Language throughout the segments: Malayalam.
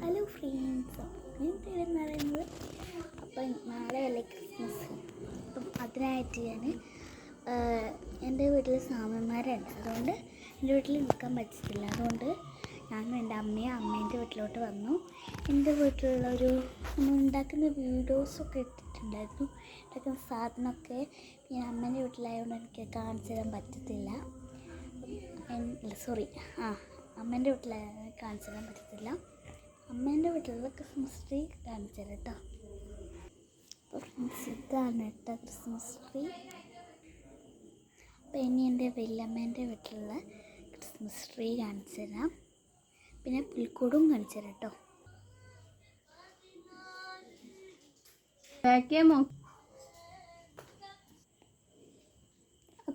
ഹലോ ഫ്രണ്ട്സ്, ഞാൻ പറയുന്നത് അപ്പം നാളെയല്ലേ ക്രിസ്മസ്. അപ്പം അതിനായിട്ട് ഞാൻ എൻ്റെ വീട്ടിൽ സാമന്മാരുണ്ട്. അതുകൊണ്ട് എൻ്റെ വീട്ടിൽ നിൽക്കാൻ പറ്റത്തില്ല. അതുകൊണ്ട് ഞാനും എൻ്റെ അമ്മേൻ്റെ വീട്ടിലോട്ട് വന്നു. എൻ്റെ വീട്ടിലുള്ളൊരു നമ്മൾ ഉണ്ടാക്കുന്ന വീഡിയോസൊക്കെ ഇട്ടിട്ടുണ്ടായിരുന്നു. ഉണ്ടാക്കുന്ന സാധനമൊക്കെ ഞാൻ അമ്മേൻ്റെ വീട്ടിലായതുകൊണ്ട് എനിക്ക് കാണിച്ചു തരാൻ പറ്റത്തില്ല. അമ്മേൻ്റെ വീട്ടിലായ കാണിച്ചു തരാൻ പറ്റത്തില്ല. അമ്മേൻ്റെ വീട്ടിലുള്ള ക്രിസ്മസ് ട്രീ കാണിച്ചു തരാം കേട്ടോ. അപ്പോൾ ഫ്രണ്ട്സ്, ഇതാണ് കേട്ടോ ക്രിസ്മസ് ട്രീ. അപ്പോൾ ഇനി എൻ്റെ വല്യമ്മേൻ്റെ വീട്ടിലുള്ള ക്രിസ്മസ് ട്രീ കാണിച്ചു തരാം. പിന്നെ പുൽക്കൂടും കാണിച്ചു തരാം കേട്ടോ.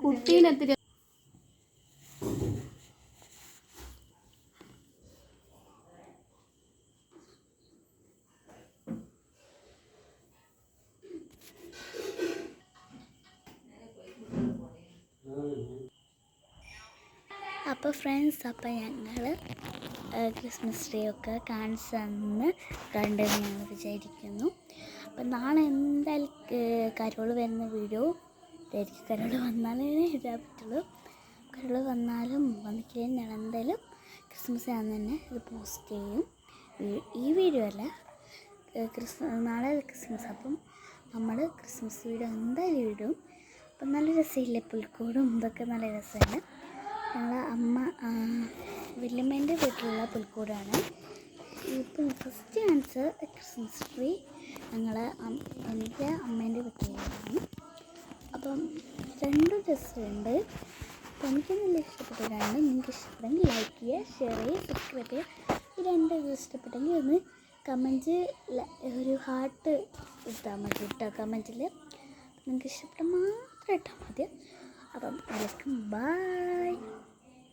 കുട്ടീനെത്തിരി അപ്പോൾ ഫ്രണ്ട്സ്, ഞങ്ങൾ ക്രിസ്മസ് ട്രീ ഒക്കെ കാണിച്ചു തന്ന് കണ്ടെന്ന് ഞങ്ങൾ വിചാരിക്കുന്നു. അപ്പം നാളെ എന്തായാലും കരോൾ വരുന്ന വീഡിയോ ഇതായിരിക്കും. കരോൾ വന്നാലേ ഇടാൻ പറ്റുള്ളൂ. കരോൾ വന്നാലും വന്നിട്ടില്ലേ ഞാൻ എന്തായാലും ക്രിസ്മസ് ആണെന്ന് തന്നെ ഇത് പോസ്റ്റ് ചെയ്യും. ഈ വീഡിയോ അല്ല, നാളെ ക്രിസ്മസ്. അപ്പം നമ്മൾ ക്രിസ്മസ് വീഡിയോ എന്തായാലും ഇടും. അപ്പം നല്ല രസമില്ലേ, പുൽക്കൂടും ഇതൊക്കെ നല്ല രസമാണ്. ഞങ്ങൾ വല്യമ്മേൻ്റെ വീട്ടിലുള്ള പുൽക്കൂടാണ്. ഇപ്പം ഫസ്റ്റ് കാണിച്ച ക്രിസ്മസ് ട്രീ എൻ്റെ അമ്മേൻ്റെ വീട്ടിലാണ്. അപ്പം രണ്ടും രസമുണ്ട്. അപ്പം എനിക്ക് നല്ല ഇഷ്ടപ്പെട്ടതാണ്. നിങ്ങൾക്ക് ഇഷ്ടപ്പെട്ടെങ്കിൽ ലൈക്ക് ചെയ്യുക, ഷെയർ ചെയ്യുക, സബ്സ്ക്രൈബ് ചെയ്യുക. ഈ രണ്ടും ഇഷ്ടപ്പെട്ടെങ്കിൽ ഒന്ന് കമൻറ്റ് ഒരു ഹാർട്ട് ഇട്ടാൽ മതി കേട്ടോ. കമൻറ്റിൽ നിങ്ങൾക്ക് ഇഷ്ടപ്പെട്ട മാത്രം ഇട്ടാൽ മതി.